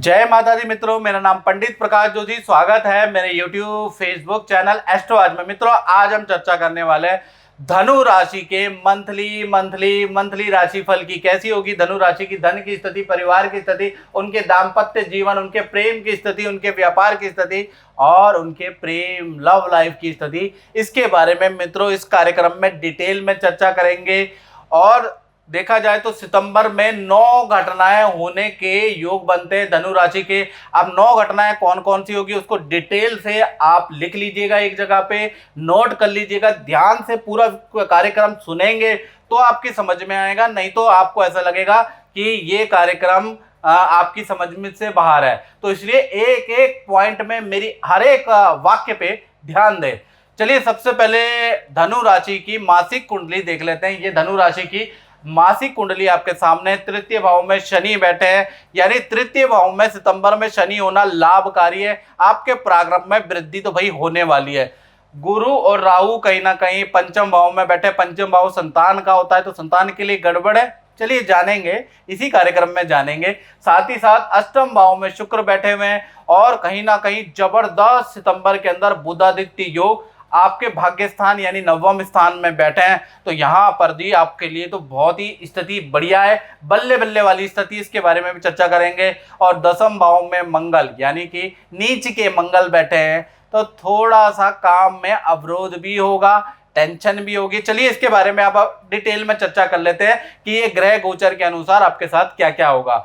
जय माता दी मित्रों, मेरा नाम पंडित प्रकाश जोशी। स्वागत है मेरे YouTube फेसबुक चैनल एस्ट्रो आज में। मित्रों, आज हम चर्चा करने वाले हैं धनु राशि के मंथली राशिफल की। कैसी होगी धनु राशि की धन की स्थिति, परिवार की स्थिति, उनके दाम्पत्य जीवन, उनके प्रेम की स्थिति, उनके व्यापार की स्थिति और उनके प्रेम लव लाइफ की स्थिति। इसके बारे में मित्रों इस कार्यक्रम में डिटेल में चर्चा करेंगे। और देखा जाए तो सितंबर में 9 घटनाएं होने के योग बनते हैं धनु राशि के। अब 9 घटनाएं कौन कौन सी होगी उसको डिटेल से आप लिख लीजिएगा, एक जगह पे नोट कर लीजिएगा। ध्यान से पूरा कार्यक्रम सुनेंगे तो आपकी समझ में आएगा, नहीं तो आपको ऐसा लगेगा कि ये कार्यक्रम आपकी समझ में से बाहर है। तो इसलिए एक एक पॉइंट में मेरी हर एक वाक्य पे ध्यान दें। चलिए, सबसे पहले धनु राशि की मासिक कुंडली देख लेते हैं। ये धनु राशि की मासिक कुंडली आपके सामने। तृतीय भाव में शनि बैठे हैं, यानी तृतीय भाव में सितंबर में शनि होना लाभकारी है। आपके पराक्रम में वृद्धि तो भाई होने वाली है। गुरु और राहु कहीं ना कहीं पंचम भाव में बैठे। पंचम भाव संतान का होता है, तो संतान के लिए गड़बड़ है। चलिए जानेंगे, इसी कार्यक्रम में जानेंगे। साथ ही साथ अष्टम भाव में शुक्र बैठे हुए हैं और कहीं ना कहीं जबरदस्त सितंबर के अंदर बुधादित्य योग आपके भाग्य स्थान यानी नवम स्थान में बैठे हैं। तो यहाँ पर भी आपके लिए तो बहुत ही स्थिति बढ़िया है, बल्ले बल्ले वाली स्थिति। इसके बारे में भी चर्चा करेंगे। और दसम भाव में मंगल यानी कि नीच के मंगल बैठे हैं, तो थोड़ा सा काम में अवरोध भी होगा, टेंशन भी होगी। चलिए इसके बारे में आप डिटेल में चर्चा कर लेते हैं कि ये ग्रह गोचर के अनुसार आपके साथ क्या क्या होगा।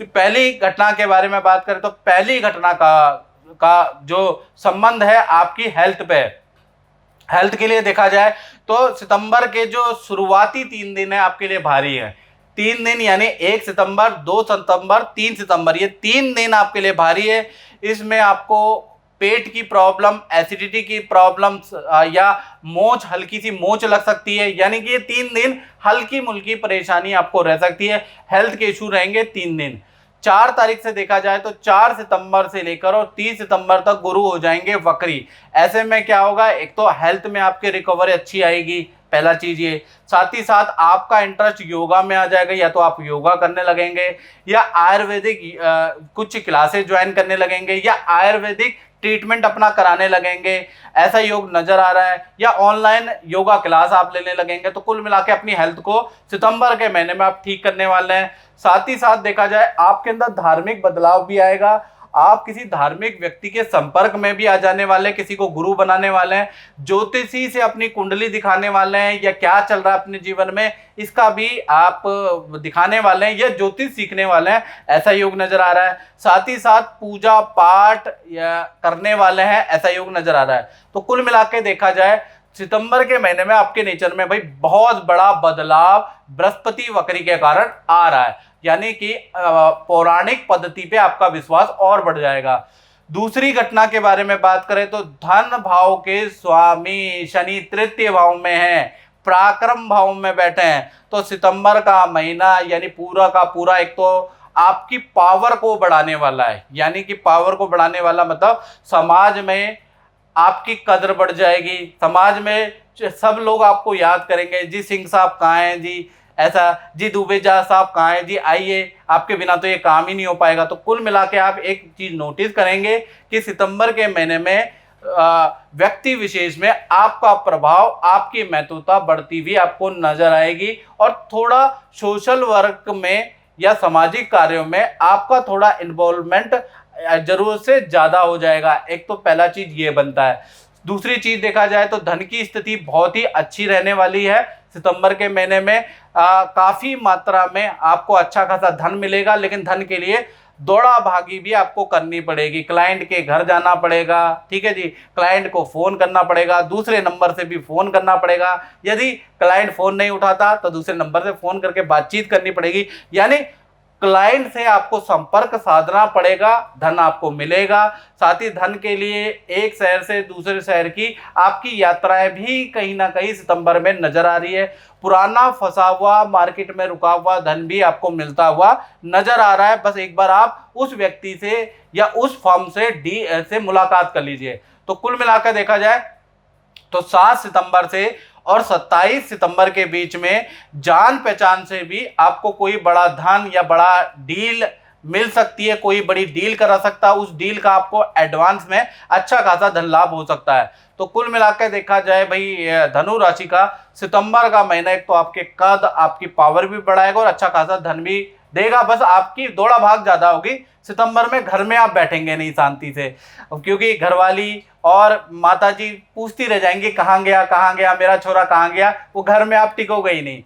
तो पहली घटना के बारे में बात करें तो पहली घटना का जो संबंध है आपकी हेल्थ पे। हेल्थ के लिए देखा जाए तो सितंबर के जो शुरुआती 3 दिन है आपके लिए भारी है। 3 दिन यानी 1 सितंबर, 2 सितंबर, 3 सितंबर, ये 3 दिन आपके लिए भारी है। इसमें आपको पेट की प्रॉब्लम, एसिडिटी की प्रॉब्लम या मोच, हल्की सी मोच लग सकती है। यानी कि ये 3 दिन हल्की मुल्की परेशानी आपको रह सकती है। हेल्थ के इशू रहेंगे 3 दिन। 4 तारीख से देखा जाए तो 4 सितंबर से लेकर और 30 सितंबर तक गुरु हो जाएंगे वक्री। ऐसे में क्या होगा, एक तो हेल्थ में आपकी रिकवरी अच्छी आएगी, पहला चीज ये। साथ ही साथ आपका इंटरेस्ट योगा में आ जाएगा, या तो आप योगा करने लगेंगे या आयुर्वेदिक कुछ क्लासेस ज्वाइन करने लगेंगे या आयुर्वेदिक ट्रीटमेंट अपना कराने लगेंगे, ऐसा योग नजर आ रहा है। या ऑनलाइन योगा क्लास आप लेने लगेंगे। तो कुल मिला के अपनी हेल्थ को सितंबर के महीने में आप ठीक करने वाले हैं। साथ ही साथ देखा जाए आपके अंदर धार्मिक बदलाव भी आएगा। आप किसी धार्मिक व्यक्ति के संपर्क में भी आ जाने वाले हैं, किसी को गुरु बनाने वाले हैं, ज्योतिषी से अपनी कुंडली दिखाने वाले हैं, या क्या चल रहा है अपने जीवन में इसका भी आप दिखाने वाले हैं, या ज्योतिष सीखने वाले हैं, ऐसा योग नजर आ रहा है। साथ ही साथ पूजा पाठ या करने वाले हैं, ऐसा योग नजर आ रहा है। तो कुल मिला के देखा जाए सितंबर के महीने में आपके नेचर में भाई बहुत बड़ा बदलाव बृहस्पति वक्री के कारण आ रहा है, यानी कि पौराणिक पद्धति पे आपका विश्वास और बढ़ जाएगा। दूसरी घटना के बारे में बात करें तो धन भाव के स्वामी शनि तृतीय भाव में हैं, पराक्रम भाव में बैठे हैं। तो सितंबर का महीना यानी पूरा का पूरा एक तो आपकी पावर को बढ़ाने वाला है। यानी कि पावर को बढ़ाने वाला मतलब समाज में आपकी कदर बढ़ जाएगी। समाज में सब लोग आपको याद करेंगे, जी सिंह साहब कहाँ हैं जी, ऐसा जी दुबेजा साहब कहाँ हैं जी, आइए, आपके बिना तो ये काम ही नहीं हो पाएगा। तो कुल मिला के आप एक चीज नोटिस करेंगे कि सितंबर के महीने में व्यक्ति विशेष में आपका प्रभाव, आपकी महत्वता बढ़ती हुई आपको नजर आएगी। और थोड़ा सोशल वर्क में या सामाजिक कार्यों में आपका थोड़ा इन्वॉल्वमेंट जरूरत से ज्यादा हो जाएगा। एक तो पहला चीज ये बनता है। दूसरी चीज देखा जाए तो धन की स्थिति बहुत ही अच्छी रहने वाली है। सितंबर के महीने में काफी मात्रा में आपको अच्छा खासा धन मिलेगा, लेकिन धन के लिए दौड़ा भागी भी आपको करनी पड़ेगी। क्लाइंट के घर जाना पड़ेगा, ठीक है जी, क्लाइंट को फोन करना पड़ेगा, दूसरे नंबर से भी फोन करना पड़ेगा। यदि क्लाइंट फोन नहीं उठाता तो दूसरे नंबर से फोन करके बातचीत करनी पड़ेगी। यानी क्लाइंट से आपको संपर्क साधना पड़ेगा, धन आपको मिलेगा। साथ ही धन के लिए एक शहर से दूसरे शहर की आपकी यात्राएं भी कहीं ना कहीं सितंबर में नजर आ रही है। पुराना फंसा हुआ, मार्केट में रुका हुआ धन भी आपको मिलता हुआ नजर आ रहा है। बस एक बार आप उस व्यक्ति से या उस फर्म से मुलाकात कर लीजिए। तो कुल मिलाकर देखा जाए तो 7 सितंबर से और 27 सितंबर के बीच में जान पहचान से भी आपको कोई बड़ा धन या बड़ा डील मिल सकती है, कोई बड़ी डील करा सकता है, उस डील का आपको एडवांस में अच्छा खासा धन लाभ हो सकता है। तो कुल मिलाकर देखा जाए भाई धनु राशि का सितंबर का महीना एक तो आपके कद, आपकी पावर भी बढ़ाएगा और अच्छा खासा धन भी देगा। बस आपकी दौड़ा भाग ज्यादा होगी सितंबर में, घर में आप बैठेंगे नहीं शांति से, क्योंकि घरवाली और माताजी पूछती रह जाएंगी कहाँ गया मेरा छोरा कहाँ गया, वो घर में आप टिकोगे ही नहीं।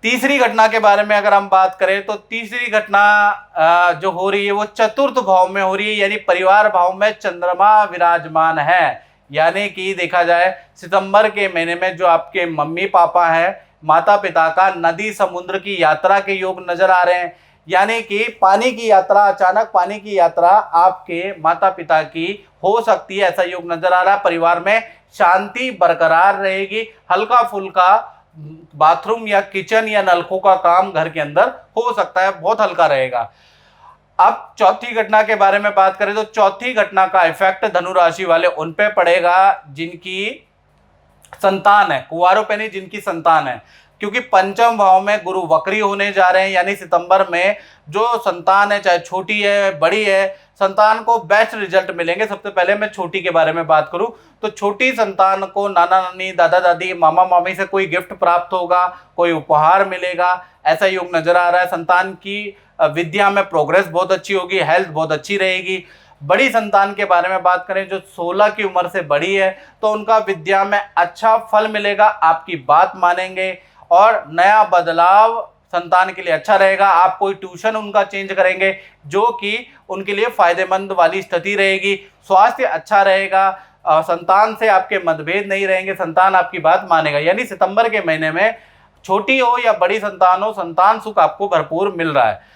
तीसरी घटना के बारे में अगर हम बात करें तो तीसरी घटना जो हो रही है वो चतुर्थ भाव में हो रही है, यानी परिवार भाव में चंद्रमा विराजमान है। यानी कि देखा जाए सितंबर के महीने में जो आपके मम्मी पापा हैं, माता पिता का नदी समुद्र की यात्रा के योग नजर आ रहे हैं। यानी कि पानी की यात्रा, अचानक पानी की यात्रा आपके माता पिता की हो सकती है, ऐसा योग नजर आ रहा है। परिवार में शांति बरकरार रहेगी, हल्का फुल्का बाथरूम या किचन या नलकों का काम घर के अंदर हो सकता है, बहुत हल्का रहेगा। अब चौथी घटना के बारे में बात करें तो चौथी घटना का इफेक्ट धनु राशि वाले उन पे पड़ेगा जिनकी संतान है, कुंवारों पे नहीं, जिनकी संतान है, क्योंकि पंचम भाव में गुरु वक्री होने जा रहे हैं। यानी सितंबर में जो संतान है, चाहे छोटी है बड़ी है, संतान को बेस्ट रिजल्ट मिलेंगे। सबसे पहले मैं छोटी के बारे में बात करूं तो छोटी संतान को नाना नानी, दादा दादी, मामा मामी से कोई गिफ्ट प्राप्त होगा, कोई उपहार मिलेगा, ऐसा योग नजर आ रहा है। संतान की विद्या में प्रोग्रेस बहुत अच्छी होगी, हेल्थ बहुत अच्छी रहेगी। बड़ी संतान के बारे में बात करें जो 16 की उम्र से बड़ी है तो उनका विद्या में अच्छा फल मिलेगा, आपकी बात मानेंगे और नया बदलाव संतान के लिए अच्छा रहेगा। आप कोई ट्यूशन उनका चेंज करेंगे जो कि उनके लिए फायदेमंद वाली स्थिति रहेगी। स्वास्थ्य अच्छा रहेगा, संतान से आपके मतभेद नहीं रहेंगे, संतान आपकी बात मानेगा। यानी सितंबर के महीने में छोटी हो या बड़ी संतान हो, संतान सुख आपको भरपूर मिल रहा है।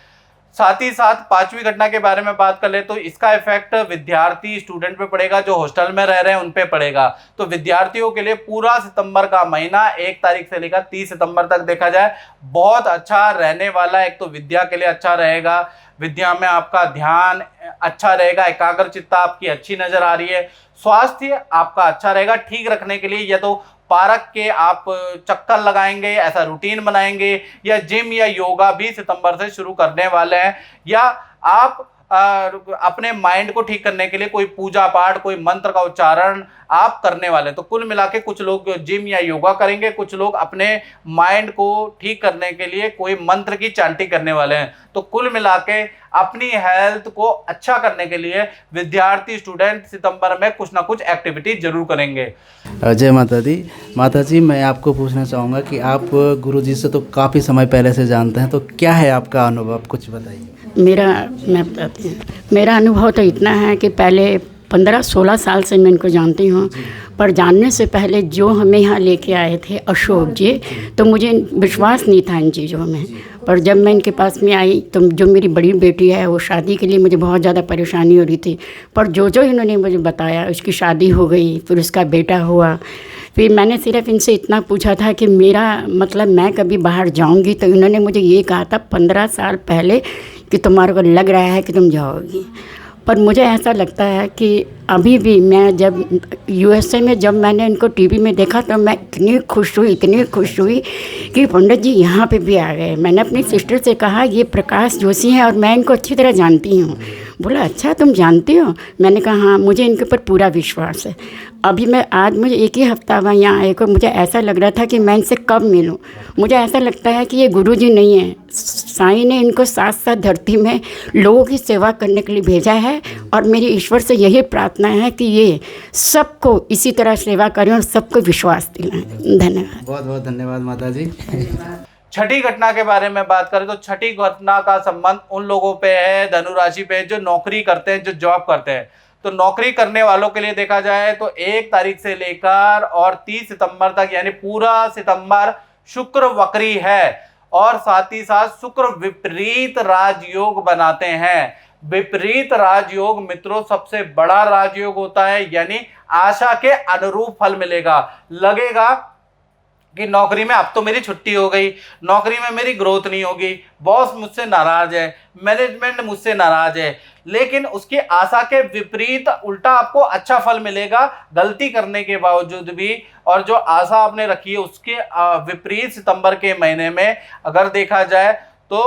साथ ही साथ पांचवी घटना के बारे में बात कर ले तो इसका इफेक्ट विद्यार्थी स्टूडेंट पे पड़ेगा, जो हॉस्टल में रह रहे हैं उन पे पड़ेगा। तो विद्यार्थियों के लिए पूरा सितंबर का महीना 1 तारीख से लेकर 30 सितंबर तक देखा जाए बहुत अच्छा रहने वाला है। एक तो विद्या के लिए अच्छा रहेगा, विद्या में आपका ध्यान अच्छा रहेगा, एकाग्रचित्ता आपकी अच्छी नजर आ रही है। स्वास्थ्य आपका अच्छा रहेगा। ठीक रखने के लिए या तो पार्क के आप चक्कर लगाएंगे, ऐसा रूटीन बनाएंगे, या जिम या योगा भी सितंबर से शुरू करने वाले हैं, या आप अपने माइंड को ठीक करने के लिए कोई पूजा पाठ, कोई मंत्र का उच्चारण आप करने वाले हैं। तो कुल मिला के कुछ लोग जिम या योगा करेंगे, कुछ लोग अपने माइंड को ठीक करने के लिए कोई मंत्र की चांटिंग करने वाले हैं। तो कुल मिला के अपनी हेल्थ को अच्छा करने के लिए विद्यार्थी स्टूडेंट सितंबर में कुछ ना कुछ एक्टिविटी जरूर करेंगे। जय माता दी। माता जी, मैं आपको पूछना चाहूँगा कि आप गुरुजी से तो काफ़ी समय पहले से जानते हैं, तो क्या है आपका अनुभव, कुछ बताइए। मैं बताती हूँ। मेरा अनुभव तो इतना है कि पहले 15-16 साल से मैं इनको जानती हूँ, पर जानने से पहले जो हमें यहाँ लेके आए थे अशोक जी, तो मुझे विश्वास नहीं था इन चीज़ों में। पर जब मैं इनके पास में आई तो जो मेरी बड़ी बेटी है वो शादी के लिए मुझे बहुत ज़्यादा परेशानी हो रही थी, पर जो इन्होंने मुझे बताया, उसकी शादी हो गई, फिर उसका बेटा हुआ। फिर मैंने सिर्फ इनसे इतना पूछा था कि मेरा मतलब मैं कभी बाहर जाऊंगी, तो इन्होंने मुझे ये कहा था 15 साल पहले कि तुम्हारे को लग रहा है कि तुम जाओगी। पर मुझे ऐसा लगता है कि अभी भी मैं जब यूएसए में जब मैंने इनको टीवी में देखा तो मैं इतनी खुश हुई कि पंडित जी यहाँ पे भी आ गए। मैंने अपनी सिस्टर से कहा ये प्रकाश जोशी हैं और मैं इनको अच्छी तरह जानती हूँ। बोला अच्छा तुम जानती हो? मैंने कहा हाँ, मुझे इनके ऊपर पूरा विश्वास है। अभी आज मुझे 1 ही हफ्ता हुआ यहाँ आए को, मुझे ऐसा लग रहा था कि मैं इनसे कब मिलूँ। मुझे ऐसा लगता है कि ये गुरुजी नहीं है, साईं ने इनको साथ साथ धरती में लोगों की सेवा करने के लिए भेजा है, और मेरी ईश्वर से यही प्रार्थना है कि ये सबको इसी तरह सेवा करें और सबको विश्वास दिलाएं। धन्यवाद। बहुत बहुत धन्यवाद माता जी। छठी घटना के बारे में बात करें तो छठी घटना का संबंध उन लोगों पे है, धनु राशि पे, जो नौकरी करते हैं, जो जॉब करते हैं। तो नौकरी करने वालों के लिए देखा जाए तो 1 तारीख से लेकर और 30 सितंबर तक, यानी पूरा सितंबर शुक्र वक्री है, और साथ ही साथ शुक्र विपरीत राजयोग बनाते हैं। विपरीत राजयोग मित्रों सबसे बड़ा राजयोग होता है, यानी आशा के अनुरूप फल मिलेगा। लगेगा कि नौकरी में अब तो मेरी छुट्टी हो गई, नौकरी में मेरी ग्रोथ नहीं होगी, बॉस मुझसे नाराज है, मैनेजमेंट मुझसे नाराज है, लेकिन उसकी आशा के विपरीत उल्टा आपको अच्छा फल मिलेगा गलती करने के बावजूद भी। और जो आशा आपने रखी है उसके विपरीत सितंबर के महीने में अगर देखा जाए तो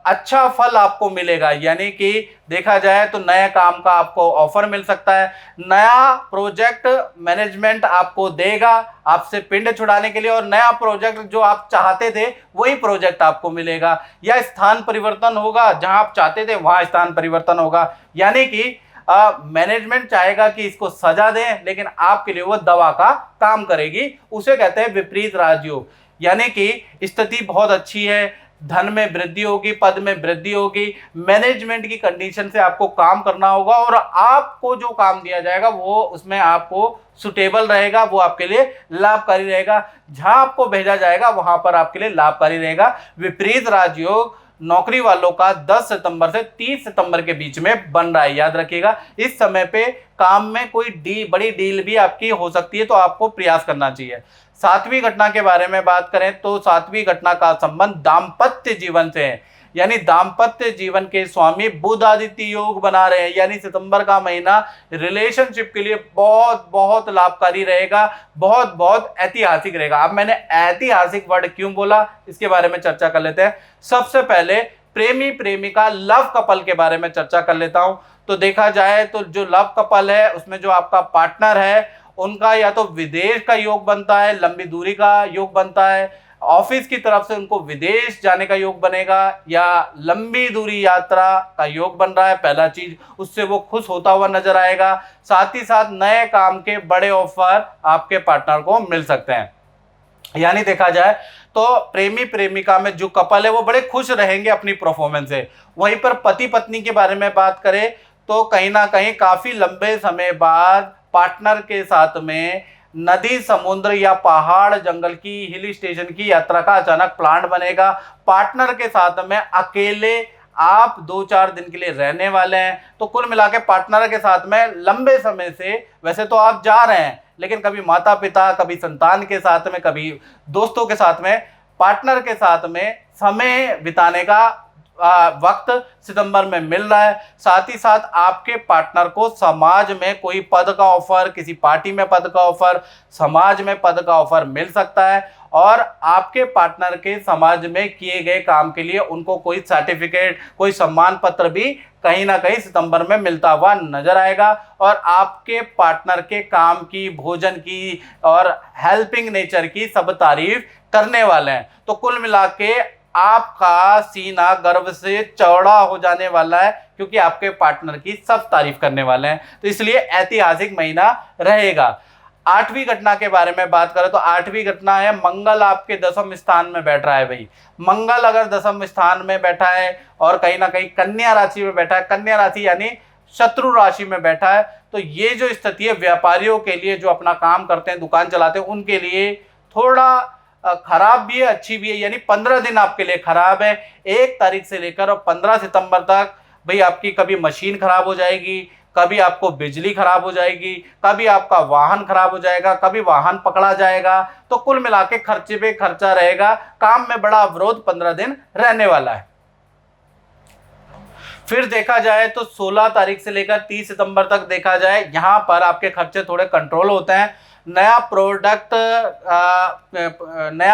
अच्छा फल आपको मिलेगा। यानी कि देखा जाए तो नए काम का आपको ऑफर मिल सकता है, नया प्रोजेक्ट मैनेजमेंट आपको देगा आपसे पिंड छुड़ाने के लिए, और नया प्रोजेक्ट जो आप चाहते थे वही प्रोजेक्ट आपको मिलेगा, या स्थान परिवर्तन होगा, जहां आप चाहते थे वहां स्थान परिवर्तन होगा। यानी कि मैनेजमेंट चाहेगा कि इसको सजा दें, लेकिन आपके लिए वो दवा का काम करेगी, उसे कहते हैं विपरीत राजयोग। यानी कि स्थिति बहुत अच्छी है, धन में वृद्धि होगी, पद में वृद्धि होगी, मैनेजमेंट की कंडीशन से आपको काम करना होगा, और आपको जो काम दिया जाएगा वो उसमें आपको सुटेबल रहेगा, वो आपके लिए लाभकारी रहेगा, जहां आपको भेजा जाएगा वहां पर आपके लिए लाभकारी रहेगा। विपरीत राजयोग नौकरी वालों का 10 सितंबर से 30 सितंबर के बीच में बन रहा है, याद रखिएगा। इस समय पे काम में कोई बड़ी डील भी आपकी हो सकती है, तो आपको प्रयास करना चाहिए। सातवीं घटना के बारे में बात करें तो सातवीं घटना का संबंध दाम्पत्य जीवन से है, यानी दाम्पत्य जीवन के स्वामी बुध आदित्य योग बना रहे हैं। यानी सितंबर का महीना रिलेशनशिप के लिए बहुत बहुत लाभकारी रहेगा, बहुत बहुत ऐतिहासिक रहेगा। अब मैंने ऐतिहासिक वर्ड क्यों बोला, इसके बारे में चर्चा कर लेते हैं। सबसे पहले प्रेमी प्रेमिका लव कपल के बारे में चर्चा कर लेता हूं। तो देखा जाए तो जो लव कपल है उसमें जो आपका पार्टनर है उनका या तो विदेश का योग बनता है, लंबी दूरी का योग बनता है, ऑफिस की तरफ से उनको विदेश जाने का योग बनेगा, या लंबी दूरी यात्रा का योग बन रहा है। पहला चीज, उससे वो खुश होता हुआ नजर आएगा। साथ ही साथ नए काम के बड़े ऑफर आपके पार्टनर को मिल सकते हैं। यानी देखा जाए तो प्रेमी प्रेमिका में जो कपल है वो बड़े खुश रहेंगे अपनी परफॉर्मेंस से। वहीं पर पति पत्नी के बारे में बात करें तो कहीं ना कहीं काफी लंबे समय बाद पार्टनर के साथ में नदी, समुद्र या पहाड़, जंगल की, हिल स्टेशन की यात्रा का अचानक प्लान बनेगा। पार्टनर के साथ में अकेले आप 2-4 दिन के लिए रहने वाले हैं। तो कुल मिला के पार्टनर के साथ में लंबे समय से वैसे तो आप जा रहे हैं, लेकिन कभी माता पिता, कभी संतान के साथ में, कभी दोस्तों के साथ में, पार्टनर के साथ में समय बिताने का वक्त सितंबर में मिल रहा है। साथ ही साथ आपके पार्टनर को समाज में कोई पद का ऑफर, किसी पार्टी में पद का ऑफर, समाज में पद का ऑफर मिल सकता है, और आपके पार्टनर के समाज में किए गए काम के लिए उनको कोई सर्टिफिकेट, कोई सम्मान पत्र भी कहीं ना कहीं सितंबर में मिलता हुआ नजर आएगा। और आपके पार्टनर के काम की, भोजन की और हेल्पिंग नेचर की सब तारीफ करने वाले हैं। तो कुल मिला के आपका सीना गर्व से चौड़ा हो जाने वाला है, क्योंकि आपके पार्टनर की सब तारीफ करने वाले हैं। तो इसलिए ऐतिहासिक महीना रहेगा। आठवीं घटना के बारे में बात करें तो आठवीं घटना है मंगल आपके 10वें स्थान में बैठ रहा है। भाई मंगल अगर 10वें स्थान में बैठा है और कहीं ना कहीं कन्या राशि में बैठा है, कन्या राशि यानी शत्रु राशि में बैठा है, तो ये जो स्थिति है व्यापारियों के लिए, जो अपना काम करते हैं, दुकान चलाते हैं, उनके लिए थोड़ा खराब भी है, अच्छी भी है। यानी 15 दिन आपके लिए खराब है। 1 तारीख से लेकर और 15 सितंबर तक भाई आपकी कभी मशीन खराब हो जाएगी, कभी आपको बिजली खराब हो जाएगी, कभी आपका वाहन खराब हो जाएगा, कभी वाहन पकड़ा जाएगा। तो कुल मिला के खर्चे पे खर्चा रहेगा, काम में बड़ा अवरोध 15 दिन रहने वाला है। फिर देखा जाए तो 16 तारीख से लेकर 30 सितंबर तक देखा जाए, यहाँ पर आपके खर्चे थोड़े कंट्रोल होते हैं। नया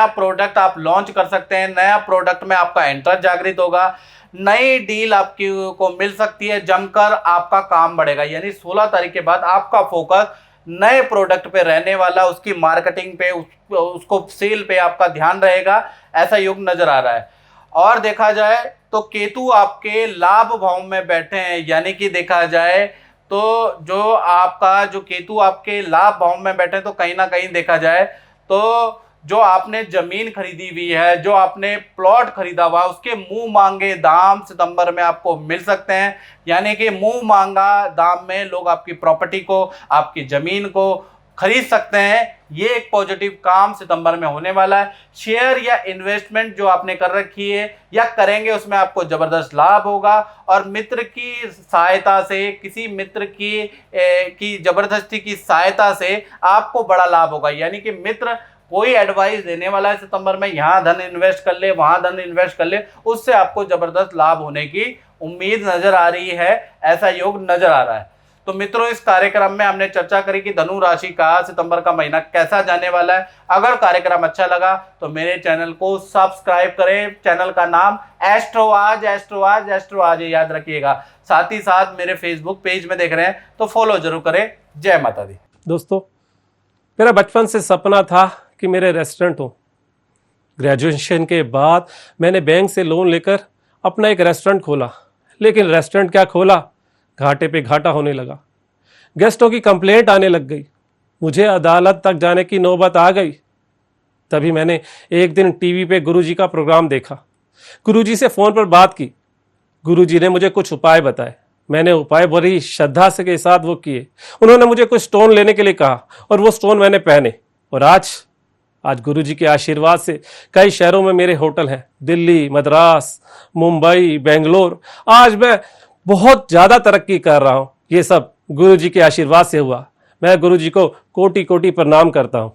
प्रोडक्ट आप लॉन्च कर सकते हैं, नया प्रोडक्ट में आपका इंटरेस्ट जागृत होगा, नई डील आपकी को मिल सकती है, जमकर आपका काम बढ़ेगा। यानी 16 तारीख के बाद आपका फोकस नए प्रोडक्ट पे रहने वाला, उसकी मार्केटिंग पे, उसको सेल पे आपका ध्यान रहेगा, ऐसा योग नजर आ रहा है। और देखा जाए तो केतु आपके लाभ भाव में बैठे हैं, यानी कि देखा जाए तो जो आपका जो केतु आपके लाभ भाव में बैठे, तो कहीं ना कहीं देखा जाए तो जो आपने जमीन खरीदी हुई है, जो आपने प्लॉट खरीदा हुआ, उसके मुंह मांगे दाम सितंबर में आपको मिल सकते हैं। यानी कि मुंह मांगा दाम में लोग आपकी प्रॉपर्टी को, आपकी जमीन को खरीद सकते हैं। ये एक पॉजिटिव काम सितंबर में होने वाला है। शेयर या इन्वेस्टमेंट जो आपने कर रखी है या करेंगे, उसमें आपको जबरदस्त लाभ होगा। और मित्र की सहायता से, किसी मित्र की जबरदस्ती की सहायता से आपको बड़ा लाभ होगा। यानी कि मित्र कोई एडवाइस देने वाला है सितंबर में, यहाँ धन इन्वेस्ट कर ले, वहाँ धन इन्वेस्ट कर ले, उससे आपको जबरदस्त लाभ होने की उम्मीद नजर आ रही है, ऐसा योग नजर आ रहा है। तो मित्रों इस कार्यक्रम में हमने चर्चा करी कि धनु राशि का सितंबर का महीना कैसा जाने वाला है। अगर कार्यक्रम अच्छा लगा तो मेरे चैनल को सब्सक्राइब करें। चैनल का नाम एस्ट्रोआज एस्ट्रोआज एस्ट्रोआज याद रखिएगा। साथ ही साथ मेरे फेसबुक पेज में देख रहे हैं तो फॉलो जरूर करें। जय माता दी। दोस्तों, मेरा बचपन से सपना था कि मेरे रेस्टोरेंट हो। ग्रेजुएशन के बाद मैंने बैंक से लोन लेकर अपना एक रेस्टोरेंट खोला, लेकिन रेस्टोरेंट क्या खोला, घाटे पे घाटा होने लगा। गेस्टों की कंप्लेंट आने लग गई, मुझे अदालत तक जाने की नौबत आ गई। तभी मैंने एक दिन टीवी पे गुरुजी का प्रोग्राम देखा, गुरुजी से फ़ोन पर बात की। गुरुजी ने मुझे कुछ उपाय बताए, मैंने उपाय बड़ी श्रद्धा से के साथ वो किए। उन्होंने मुझे कुछ स्टोन लेने के लिए कहा और वो स्टोन मैंने पहने। और आज गुरुजी के आशीर्वाद से कई शहरों में मेरे होटल हैं, दिल्ली, मद्रास, मुंबई, बेंगलोर। आज मैं बहुत ज़्यादा तरक्की कर रहा हूँ। ये सब गुरुजी के आशीर्वाद से हुआ। मैं गुरुजी को कोटि कोटि प्रणाम करता हूँ।